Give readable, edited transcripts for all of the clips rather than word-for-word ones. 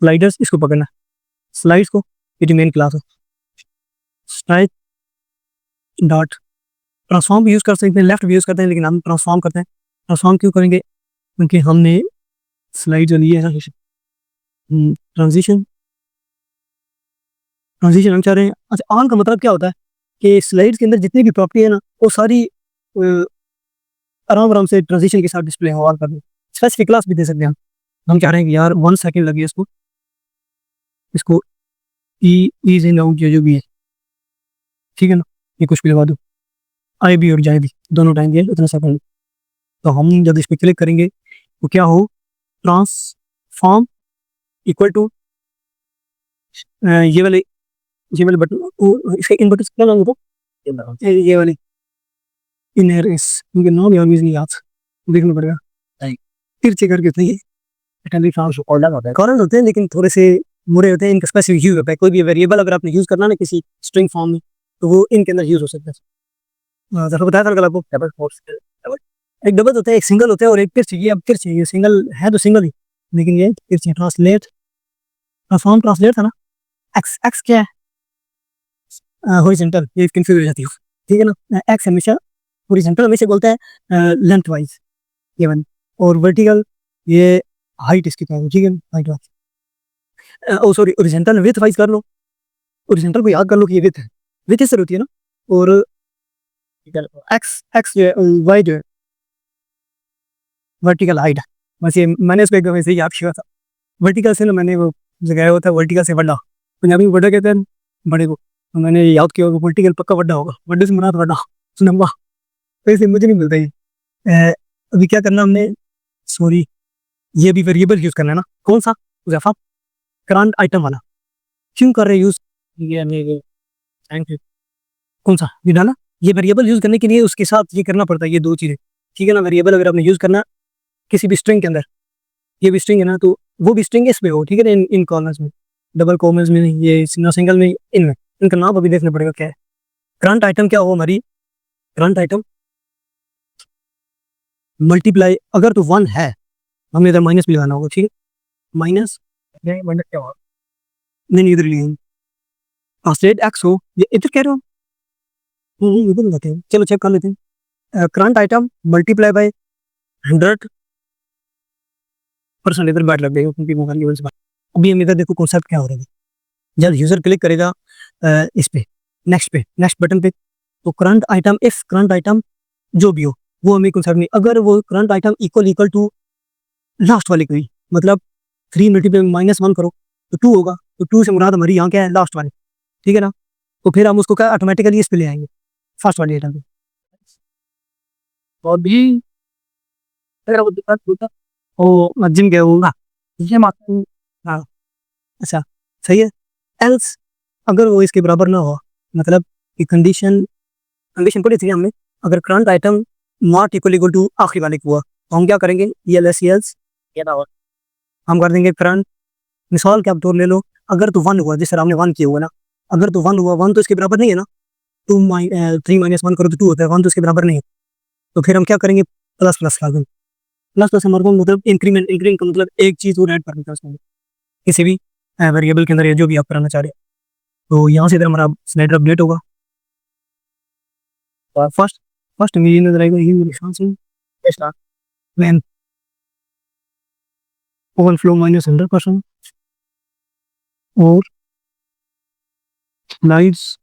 Sliders इसको पकड़ना, slides को, ये जो मेन क्लास है, स्ट्राइक डॉट ट्रांसफॉर्म भी यूज़ कर सकते हैं, लेफ्ट भी यूज़ करते हैं, लेकिन हम ट्रांसफॉर्म करते हैं। ट्रांसफॉर्म क्यों करेंगे? क्योंकि हमने स्लाइड जो लिए है ना, ट्रांजिशन ट्रांजिशन हम चाह रहे हैं। अच्छा, ऑन का मतलब क्या होता है कि स्लाइड्स के अंदर जितनी भी प्रॉपर्टी है ना, वो सारी आराम आराम से ट्रांजिशन के साथ डिस्प्ले हो ऑन कर दें। स्पेसिफिक क्लास भी दे सकते हैं हम चाह रहे हैं कि यार 1 सेकंड लगे इसको इसको ईज इन आउट जो भी है, ठीक है ना, ये कुछ भी लगा दो, आई भी और जाए भी, दोनों टाइम दिए उतना सेकंड। तो हम जब इस पर क्लिक करेंगे तो क्या हो, ट्रांसफॉर्म इक्वल टू ये वाले बटन, इसके इन बटन क्या नाम होता है, ये वाले इनर इस, उनके नाम यार मुझे नहीं याद, देखना पड़ेगा। तिरछे करके होते हैं, कॉर्नर होते हैं लेकिन थोड़े से मुड़े होते हैं, इनका स्पेसिफिक यूज होता है। कोई भी वेरिएबल अगर आपने यूज करना ना किसी स्ट्रिंग फॉर्म में, तो वो इनके अंदर यूज हो सकता है। जैसा बताया था कल आपको, एक डबल होता है, एक सिंगल होता है और एक तिरछी। ये अब तिरछी, ये सिंगल है तो सिंगल ही, लेकिन ये तिरछी। ट्रांसलेट, ट्रांसफॉर्म ट्रांसलेट था ना, एक्स एक्स क्या है, हॉरिजॉन्टल, ये कंफ्यूज हो जाती है, ठीक है ना। एक्स हमेशा हॉरिजॉन्टल हमेशा बोलता है लेंथ वाइज, ये वन, और वर्टिकल ये हाइट इसकी क्या है, ठीक है, हाइट वाइज। ओ सॉरी, हॉरिजॉन्टल विड्थ वाइज कर लो, हॉरिजॉन्टल को याद कर लो कि ये विड्थ है, विड्थ इससे होती है ना, और एक्स एक्स जो है, वाई जो है वर्टिकल हाइट है। बस ये मैंने इसको एकदम ऐसे ही याद किया था, वर्टिकल से ना मैंने वो लगाया हुआ था, वर्टिकल से बड़ा, पंजाबी में बड़ा कहते हैं बड़े को, तो मैंने याद किया होगा वर्टिकल पक्का बड़ा होगा, बड़े से मुराद बड़ा लंबा, तो इसे मुझे नहीं मिलता ये। अभी क्या करना हमने, सॉरी, ये भी वेरिएबल यूज करना है ना, कौन सा, उज़ैफा करंट आइटम वाला, क्यों कर रहे यूज, ये थैंक यू, कौन सा ये डाला। ये वेरिएबल यूज करने के लिए उसके साथ ये करना पड़ता है, ये दो चीजें, ठीक है ना। वेरिएबल अगर आपने यूज करना किसी भी स्ट्रिंग के अंदर, ये भी स्ट्रिंग है ना, तो वो भी स्ट्रिंग इसमें हो, ठीक है ना, इन कॉर्नर्स में, डबल कॉर्नर्स में नहीं, ये सिंगल में, इनमें, इनका नाम अभी देखना पड़ेगा क्या है। करंट आइटम क्या हो हमारी, करंट आइटम मल्टीप्लाई, अगर तो 1 है हमें इधर माइनस भी लगाना होगा, ठीक है, माइनस क्या होगा, नहीं इधर लिए ट्रांसलेट एक्स हो, ये इधर कह रहे हो, इधर लगाते हैं, चलो चेक कर लेते हैं। करंट आइटम मल्टीप्लाई बाय 100%, इधर बैठ लग गई क्योंकि मोबाइल की वजह से। अभी हम इधर देखो कॉन्सेप्ट क्या हो रहा है, जब यूजर क्लिक करेगा इस पे, नेक्स्ट बटन पे, तो current item, if current item जो भी हो वो हमें कॉन्सेप्ट नहीं, अगर वो current item equal to last वाले कोई, मतलब 3 मल्टीप्लाई -1 करो तो 2 होगा, तो 2 से मुराद हमारी यहाँ क्या है, लास्ट वाले, ठीक है ना। तो फिर हम उसको क्या ऑटोमेटिकली इस पे ले आएंगे, फर्स्ट वाले आइटम पे। और भी अगर वो दिक्कत होता ओ जिम गए होगा, ये मात्र, हाँ, अच्छा, सही है। एल्स, अगर वो इसके बराबर ना हो, मतलब कि कंडीशन कंडीशन पढ़ी थी हमने, अगर current item not equal to आखिरी वाले को हुआ, तो हम क्या करेंगे, एल्स हम कर देंगे करंट, मिसाल के आप तौर ले लो, अगर तो 1 हुआ, जिस तरह हमने 1 किया हुआ ना, अगर तो 1 हुआ, 1 तो इसके बराबर नहीं है ना, 3 -1 करो तो 2 होता है, 1 तो इसके बराबर नहीं है, तो फिर हम क्या करेंगे, प्लस प्लस ला देंगे। प्लस प्लस हमारे को मतलब इंक्रीमेंट का मतलब एक चीज और ऐड करनी है उसमें, किसी भी वेरिएबल के अंदर, या जो भी आप कराना चाह रहे हैं। तो यहाँ से इधर हमारा स्लाइडर अपडेट होगा, और फर्स्ट फर्स्ट मेरी नजर आएगा ये व्हेन ओवरफ्लो -100% और स्लाइड्स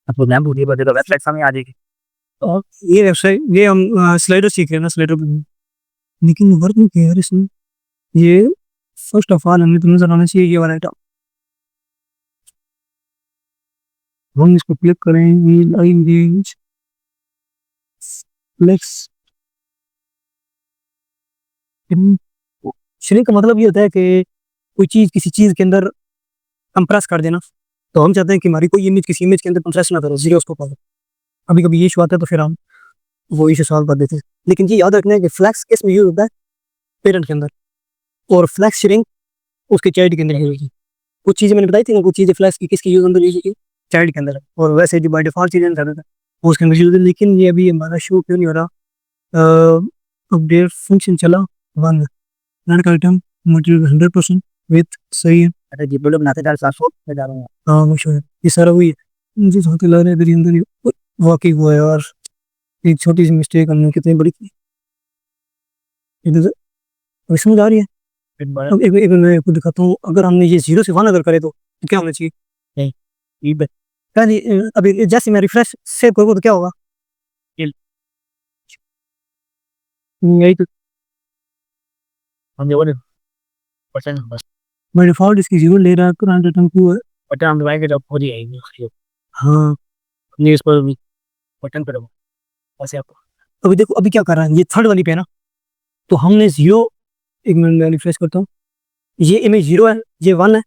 आपको मैम बोलिए बता दो, वेबसाइट सामने आ जाएगी। और ये वेबसाइट, ये हम स्लाइडर सीख रहे हैं ना, स्लाइडर, लेकिन वर्क नहीं किया यार इसमें। ये फर्स्ट ऑफ ऑल हमें तो नजर आना चाहिए ये वाला आइटम, हम इसको क्लिक करें, लाइन रेंज फ्लेक्स श्रिंक का मतलब ये होता है कि कोई चीज किसी चीज के अंदर कंप्रेस कर देना। तो हम चाहते हैं कि हमारी कोई इमेज किसी इमेज के अंदर कंप्रेस ना करो, जीरो उसको पाओ। कभी कभी ये इशू आता है तो फिर हम वो इशू सॉल्व कर देते हैं। लेकिन ये याद रखना है कि फ्लैक्स किस में यूज होता है, पेरेंट के अंदर, और फ्लैक्स श्रिंक उसके चाइल्ड के अंदर यूज होती है। कुछ चीजें मैंने बताई थी ना, कुछ चीजें फ्लैक्स की किसकी यूज अंदर यूज होती है, चाइल्ड के अंदर, और वैसे जो बाय डिफॉल्ट चीजें कर देता है पोस्ट करने के लिए, लेकिन ये अभी हमारा शो क्यों नहीं हो रहा? अपडेट फंक्शन चला one current item material 100% with सही है। अरे जी बोलो बनाते डाल 700 मैं जा रहा हूँ। हाँ वो शो है, ये सारा वही है। मुझे जहाँ तक लग रहा है मेरे अंदर ये वाकई हुआ है यार, एक छोटी सी मिस्टेक हमने कितनी बड़ी की। इधर से- अभी समझ आ रही है? फिर बड़ा अब एक मैं आपको दिखाता हूँ, अगर हमने ये 0 से 1 अगर करे तो क्या होना चाहिए? नहीं ये बस यानी अभी जैसे मैं रिफ्रेश सेव करूँगा तो क्या होगा? Kill. यही तो हम जो परसेंट बस बाय डिफॉल्ट इसकी 0 ले रहा है, करंट आइटम 2 है। बटन हम दबाएंगे जब हो जाएगी हाँ न्यूज़ पर भी बटन पर दबाओ ऐसे आपको अभी देखो अभी क्या कर रहा है, ये थर्ड वाली पे है ना, तो हमने 0, एक मिनट मैं रिफ्रेश करता हूँ, ये इमेज 0 है, ये 1 है,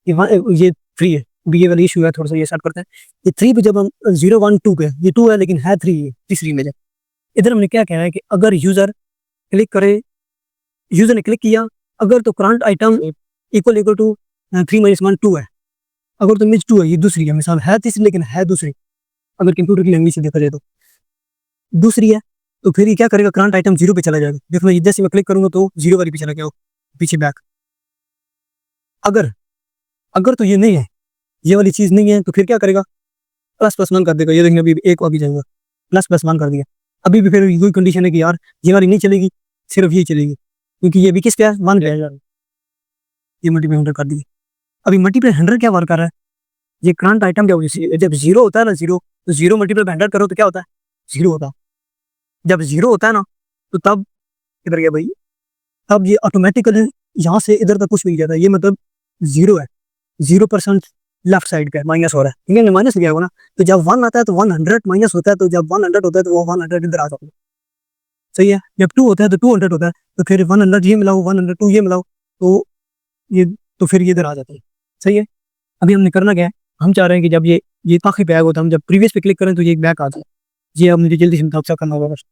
ये 3 है। अभी ये वाला इशू है, थोड़ा सा ये सेट करते हैं। ये 3 पे जब हम 0 1 2 पे, ये 2 है लेकिन है 3, ये तीसरी इमेज है। इधर हमने क्या कहा है कि अगर यूजर क्लिक करे, यूजर ने क्लिक किया, अगर तो करंट आइटम इक्वल टू 3 - 1 2 है, अगर तो इमेज 2 है, ये दूसरी है, मिसाल है तीसरी लेकिन है दूसरी, अगर कंप्यूटर की लैंग्वेज से देखा जाए तो दूसरी है, तो फिर ये क्या करेगा, करंट आइटम 0 पे चला जाएगा। देखो मैं जैसे मैं क्लिक करूंगा तो 0 वाली पे चला गया, पीछे बैक। अगर अगर तो ये नहीं है, ये वाली चीज नहीं है, तो फिर क्या करेगा, ++1 कर देगा। ये देखिए अभी एक आगे जाएगा, ++1 कर दिया। अभी भी फिर वही कंडीशन है कि यार ये वाली नहीं चलेगी, सिर्फ यही चलेगी, क्योंकि ये भी किस पे है, 1 पे है। ये मल्टीप्लाई 100 कर दिया। अभी मल्टीप्लाई 100 क्या वर्क कर रहा है, ये करंट आइटम क्या होगी, जब 0 होता है ना, 0 तो 0 मल्टीप्लाई 100 करो तो क्या होता है, 0 होता है। जब 0 होता है ना, तो तब किधर गया भाई, तब ये ऑटोमेटिकली यहाँ से इधर तक कुछ नहीं जाता, ये मतलब 0 है, 0% लेफ्ट साइड का माइनस हो रहा है, ठीक है, माइनस गया होगा ना। तो जब 1 आता है तो 100 माइनस होता है, तो जब 100 होता है तो वो 100 इधर आ जाता है। सही है, जब 2 होता है तो 200 होता है, तो फिर 100 ये मिलाओ, 102 ये मिलाओ, तो ये तो फिर ये इधर आ जाता है। सही है, अभी हमने करना क्या है, हम चाह रहे हैं कि जब ये आखिरी पे आएगा तो हम जब प्रीवियस पे क्लिक करें तो ये बैक आ जाए। ये अब मुझे जल्दी से मुताबिक करना होगा बस।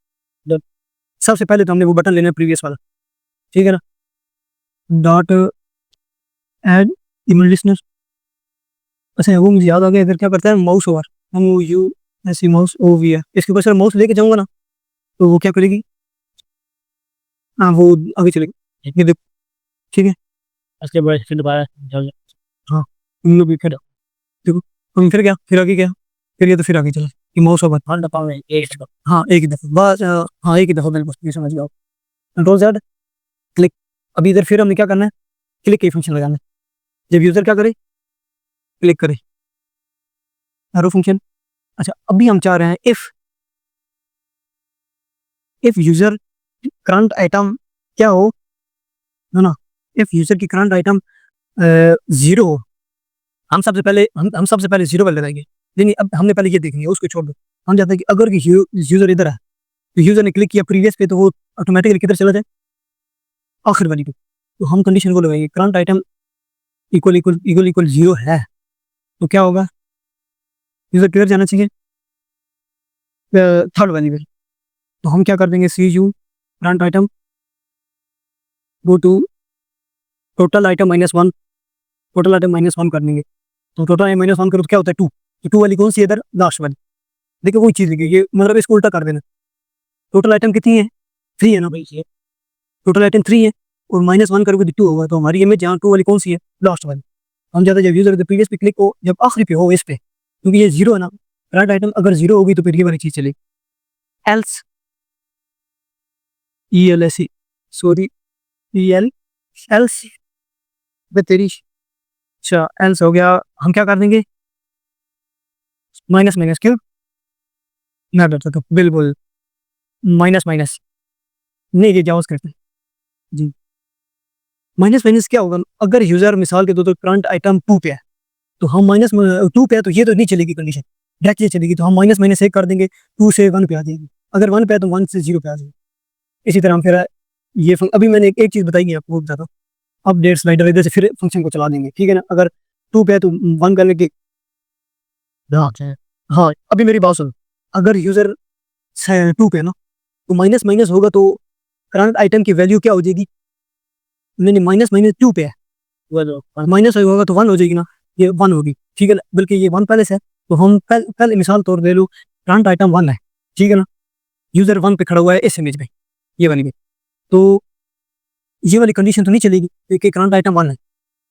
सबसे पहले तो हमने वो बटन लेना है प्रीवियस वाला, ठीक है ना, डॉट एड इमेज लिस्टनर। अच्छा वो मुझे याद आ गया, इधर क्या करता है, mouse over, MOU mouse OV है, इसके ऊपर सर माउस लेके जाऊंगा ना, तो वो क्या करेगी, हाँ वो आगे चलेगी, ये देखो, ठीक है। उसके बाद फिर दोबारा हाँ इन लोग भी फिर देखो, फिर क्या, फिर आगे क्या, फिर ये तो फिर आगे चला, ये माउस ओवर। हाँ दबाओ एक हाँ एक ही दफा बस, हाँ एक ही दफा, बिल्कुल ये समझ गया। Control Z click. अभी इधर फिर हमने क्या करना है, क्लिक के फंक्शन लगाना है, जब यूजर क्या करे, क्लिक करे, एरो फंक्शन। अच्छा अभी हम चाह रहे हैं इफ यूजर करंट आइटम क्या हो, है ना, इफ यूजर की करंट आइटम 0 हो, हम सबसे पहले 0 पर लगाएंगे। नहीं अब हमने पहले ये देखनी है, उसको छोड़ दो। हम चाहते हैं कि अगर यूजर इधर है, तो यूजर ने क्लिक किया प्रीवियस पे, तो वो ऑटोमेटिकली किधर चला जाए, आखिर वाली पे। तो हम कंडीशन को लगाएंगे, करंट आइटम इक्वल 0 है, तो क्या होगा, यूजर किधर जाना चाहिए, थर्ड वाली पे। तो हम क्या कर देंगे, CU current item go to total item -1, total item -1 कर देंगे। तो टोटल आइटम -1 करो तो क्या होता है, 2, तो 2 वाली कौन सी है इधर, लास्ट वाली। देखिए वही चीज़ लिखी, ये मतलब इसको उल्टा कर देना। टोटल आइटम कितनी है, 3 है ना भाई, ये टोटल आइटम 3 है, और -1 करोगे तो 2 होगा, तो हमारी इमेज यहाँ 2 वाली कौन सी है, लास्ट वाली। हम चाहते हैं जब यूजर प्रीवियस पे क्लिक हो, जब आखिरी पे हो इस पे, क्योंकि ये 0 है ना, करंट आइटम अगर 0 होगी तो फिर ये वाली चीज़ चलेगी, else ELSE sorry EL else तेरी, अच्छा एल्स हो गया। हम क्या कर देंगे, माइनस माइनस, क्यों मैं डरता था बिल्कुल, माइनस माइनस नहीं, ये जाओ करते हैं जी। माइनस माइनस क्या होगा, अगर यूजर मिसाल के दो तो करंट आइटम 2 पे है, तो हम -2 पे है, तो ये तो नहीं चलेगी कंडीशन, डायरेक्टली चलेगी, तो हम -1 कर देंगे, 2 से 1 पे आ जाएगी। अगर 1 पे है तो 1 से 0 पे आ जाएगी। इसी तरह हम फिर ये अभी मैंने एक चीज़ बताई है आपको, वो बताता हूँ। अपडेट स्लाइडर इधर से फिर फंक्शन को चला देंगे, ठीक है ना। अगर 2 पे है तो 1 करने के, हाँ अभी मेरी बात सुनो, अगर यूजर 2 पे है ना, तो माइनस माइनस होगा तो करंट आइटम की वैल्यू क्या हो जाएगी, नहीं नहीं -2 पे है, माइनस होगा तो 1 हो जाएगी ना, ये 1 होगी, ठीक है ना, बल्कि ये 1 पहले से है। तो हम पहले मिसाल तौर ले लो, करंट आइटम 1 है, ठीक है ना, यूजर 1 पे खड़ा हुआ है इस इमेज में, ये वाली में, तो ये वाली कंडीशन तो नहीं चलेगी क्योंकि करंट आइटम 1 है,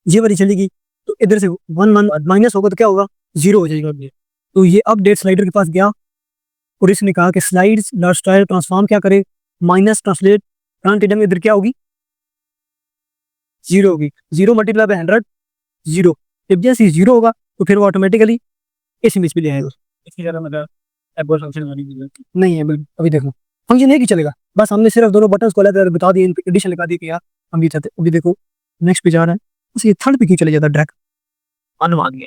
ये वाली चलेगी, तो इधर से 1 माइनस होगा तो क्या होगा, 0 हो जाएगा। तो ये अपडेट स्लाइडर के पास गया और इसने कहा कि स्लाइड्स लाइफस्टाइल ट्रांसफॉर्म क्या करे, माइनस ट्रांसलेट करंट आइटम इधर क्या होगी, 0 होगी, 0 मल्टीप्लाई बाय 100 0। जब जैसे 0 होगा तो फिर वो ऑटोमेटिकली इस इमेज पे ले आएगा। इसकी जगह मतलब एबोर्ड फंक्शन वाली चीज़ नहीं है बिल्कुल, अभी देखो फंक्शन एक ही चलेगा, बस हमने सिर्फ दोनों बटन्स को अलग बता दिए, एडिशन लगा दी कि यार हम ये चाहते। अभी देखो नेक्स्ट पे जा रहा है, बस ये थर्ड पे क्यों चले जाता है ड्रैग, अनुमान है।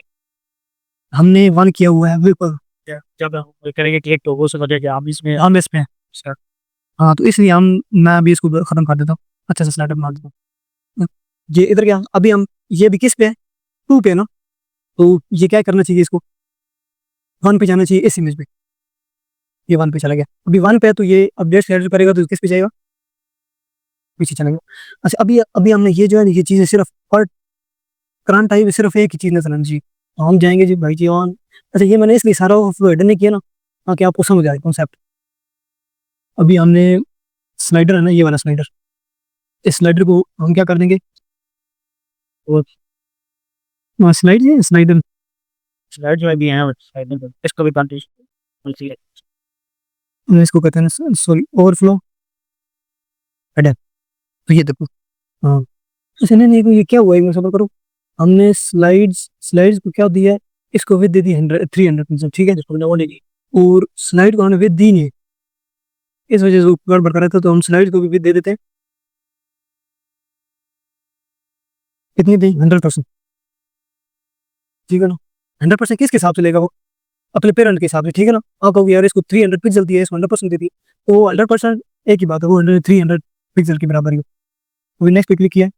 हमने 1 किया हुआ है बिल्कुल, जब हम करेंगे कि एक टोगो से मुझे हम इसमें हम इस पे हैं। सर हाँ तो इसलिए मैं अभी इसको खत्म कर देता हूँ, अच्छा सा स्लाइडर बना देता हूँ। ये इधर क्या, अभी हम ये भी किस पे है, 2 पे ना, तो ये क्या करना चाहिए, इसको 1 पे जाना चाहिए इस इमेज पे, ये 1 पे चला गया, अभी 1 पे है तो ये अपडेट शेयर करेगा तो किस पे जाएगा, पीछे चलेगा। अच्छा अभी अभी हमने ये जो है ये चीज़ें सिर्फ पर करंट टाइप सिर्फ एक ही चीज़ नजर आनी चाहिए, तो हम जाएंगे जी भाई जी ऑन। अच्छा ये मैंने इसलिए सारा हिडन नहीं किया ना ताकि आपको समझ आए कॉन्सेप्ट। अभी हमने स्लाइडर है ना, ये वाला स्लाइडर, इस स्लाइडर को हम क्या कर देंगे, और स्लाइड स्लाइडर स्लाइड जो है भी हैं साइड में इसको भी कंट्रीज इसको कहते हैं सॉरी ओवरफ्लो हिडन। तो ये देखो, हाँ अच्छा नहीं नहीं ये क्या हुआ, एक मिनट सबर करो, हमने स्लाइड्स स्लाइड्स को क्या दिया है, इसको विद दे दी 300%, ठीक है, जिसको हमने वो नहीं दी, और स्लाइड को हमने विद दी नहीं है, इस वजह से वो गड़बड़ कर रहा था, तो हम स्लाइड को भी विद दे देते हैं, कितनी दी 100%, ठीक है ना। 100% किसके हिसाब से लेगा वो, अपने पेरेंट के हिसाब से, ठीक है ना। आप कहोगे यार इसको 300 पिक्सल दिया है, इसको 100% दे दी, तो वो 100% एक ही बात है, वो 300 पिक्सल के बराबर ही हो। अभी नेक्स्ट पे क्लिक किया है,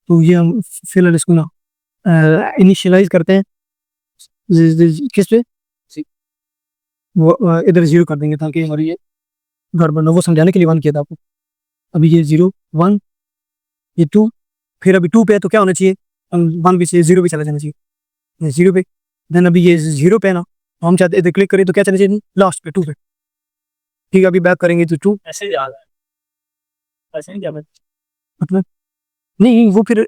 तो ये हम फिलहाल इसको ना इनिशियलाइज करते हैं किस पे, वो इधर 0 कर देंगे ताकि हमारी ये गड़बड़ ना, वो समझाने के लिए 1 किया था आपको। अभी ये 0 1 ये 2, फिर अभी 2 पे है तो क्या होना चाहिए, 1 भी से 0 भी चला जाना चाहिए, 0 पे, देन अभी ये 0 पे है ना, तो हम चाहते इधर क्लिक करें तो क्या चलना चाहिए, लास्ट पे 2 पे, ठीक है। अभी बैक करेंगे तो 2, ऐसे याद है ऐसे नहीं जब मतलब नहीं वो फिर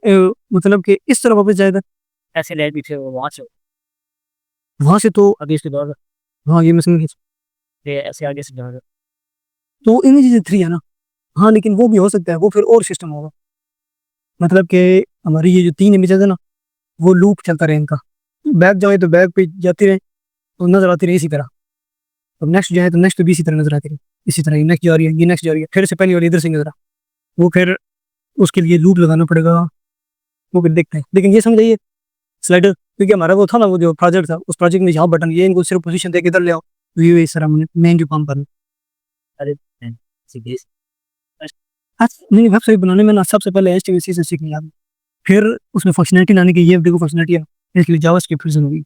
मतलब कि इस तरह वापस जाएगा, ऐसे ले भी थे वो वहाँ से वहां से तो अभी इसके दौर हाँ ये मैं ये ऐसे आगे से जाएगा। तो इमेज 3 है ना, हाँ लेकिन वो भी हो सकता है, वो फिर और सिस्टम होगा, मतलब कि हमारी ये जो 3 इमेजेस है ना, वो लूप चलता रहे इनका, बैक जाए तो बैक पे जाती रहे तो नजर आती रही इसी तरह, अब नेक्स्ट जाए तो नेक्स्ट भी इसी तरह नजर आती रही, इसी तरह ये नेक्स्ट जा रही है, ये नेक्स्ट जा रही है, फिर से पहली वाली इधर से नजर आ, वो फिर उसके लिए लूप लगाना पड़ेगा, वो फिर देखते हैं। लेकिन ये समझाइए स्लाइडर, क्योंकि हमारा वो था ना, वो जो प्रोजेक्ट था, उस प्रोजेक्ट में यहाँ बटन ये इनको सिर्फ पोजीशन दे के इधर ले आओ, तो ये इस तरह मेन जो काम करना। अरे सीधे नहीं वेबसाइट बनाने में ना सबसे पहले HTML CSS सीखनी है, फिर उसमें फंक्शनलिटी लाने की, ये देखो फंक्शनलिटी है, इसके लिए जावास्क्रिप्ट होगी,